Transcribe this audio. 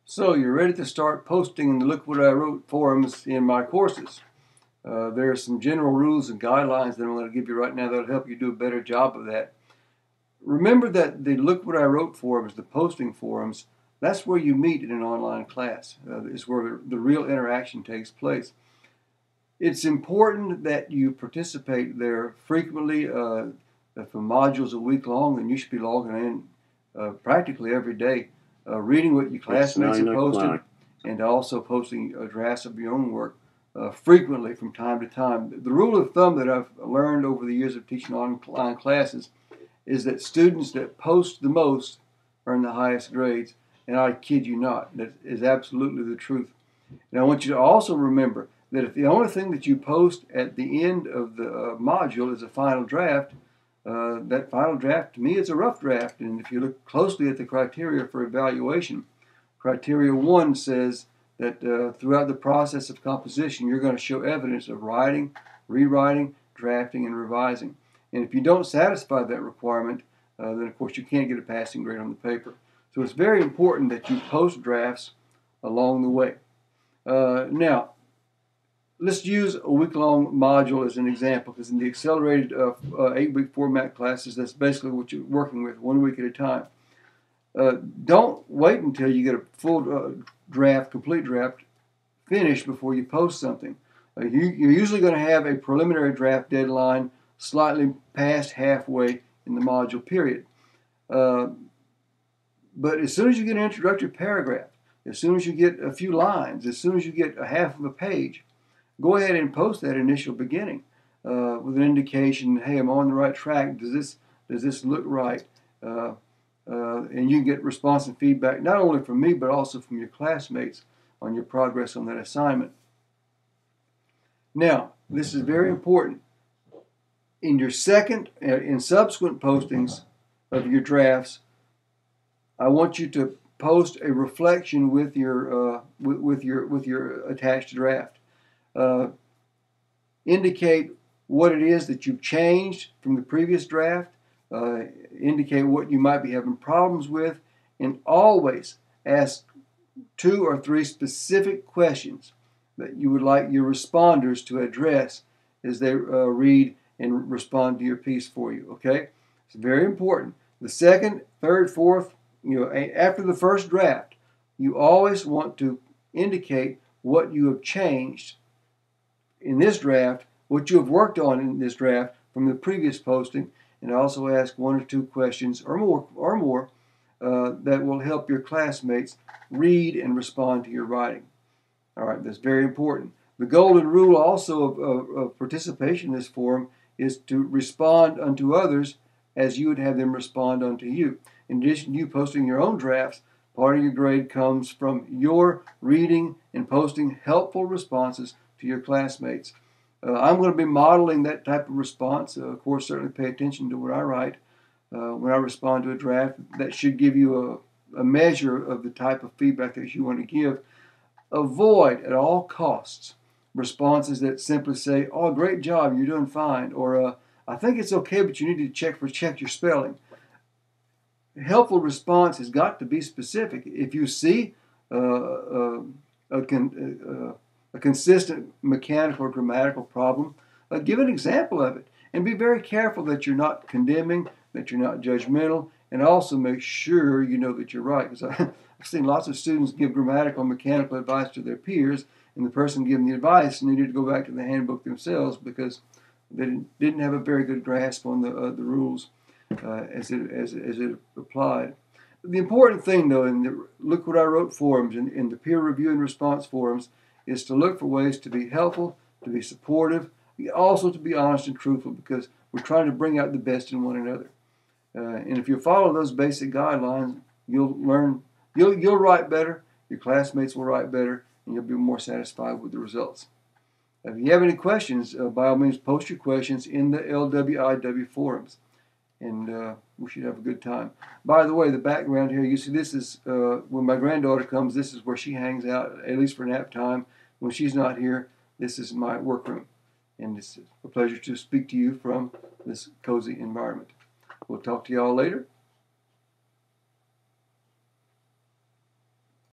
So you're ready to start posting in the Look What I Wrote forums in my courses. There are some general rules and guidelines that I'm going to give you right now that will help you do a better job of that. Remember that the Look What I Wrote forums, the posting forums, that's where you meet in an online class. It's where the real interaction takes place. It's important that you participate there frequently. If a module is a week long, then you should be logging in practically every day, reading what your classmates have posted, and also posting drafts of your own work frequently from time to time. The rule of thumb that I've learned over the years of teaching online classes is that students that post the most earn the highest grades, and I kid you not, that is absolutely the truth. And I want you to also remember that if the only thing that you post at the end of the module is a final draft, that final draft to me is a rough draft. And if you look closely at the criteria for evaluation, criteria 1 says that throughout the process of composition, you're going to show evidence of writing, rewriting, drafting, and revising. And if you don't satisfy that requirement, then of course you can't get a passing grade on the paper. So it's very important that you post drafts along the way. Now, let's use a week-long module as an example, because in the accelerated 8-week format classes, that's basically what you're working with, 1 week at a time. Don't wait until you get a full draft, complete draft, finished before you post something. You're usually going to have a preliminary draft deadline slightly past halfway in the module period. But as soon as you get an introductory paragraph, as soon as you get a few lines, as soon as you get a half of a page, go ahead and post that initial beginning with an indication, hey, I'm on the right track. Does this look right? And you can get response and feedback not only from me but also from your classmates on your progress on that assignment. Now, this is very important. In subsequent postings of your drafts, I want you to post a reflection with your attached draft. Indicate what it is that you've changed from the previous draft. Indicate what you might be having problems with, and always ask 2 or 3 specific questions that you would like your responders to address as they read and respond to your piece for you. Okay, it's very important. The second, third, fourth, after the first draft, you always want to indicate what you have changed in this draft, what you have worked on in this draft from the previous posting, and also ask 1 or 2 questions or more that will help your classmates read and respond to your writing. All right, that's very important. The golden rule also of participation in this forum is to respond unto others as you would have them respond unto you. In addition to you posting your own drafts, part of your grade comes from your reading and posting helpful responses to your classmates. I'm going to be modeling that type of response. Of course, certainly pay attention to what I write when I respond to a draft. That should give you a measure of the type of feedback that you want to give. Avoid at all costs responses that simply say, "Oh, great job, you're doing fine," or "I think it's okay, but you need to check your spelling." Helpful response has got to be specific. If you see a consistent mechanical or grammatical problem, give an example of it. And be very careful that you're not condemning, that you're not judgmental, and also make sure you know that you're right. Because I've seen lots of students give grammatical and mechanical advice to their peers, and the person giving the advice needed to go back to the handbook themselves because they didn't have a very good grasp on the rules as it applied. The important thing, though, in the Look What I Wrote forums, in the peer review and response forums, is to look for ways to be helpful, to be supportive, also to be honest and truthful, because we're trying to bring out the best in one another. And if you follow those basic guidelines, you'll write better, your classmates will write better, and you'll be more satisfied with the results. If you have any questions, by all means, post your questions in the LWIW forums, and we should have a good time. By the way, the background here, you see this is, when my granddaughter comes, this is where she hangs out, at least for nap time. When she's not here, this is my workroom. And it's a pleasure to speak to you from this cozy environment. We'll talk to you all later.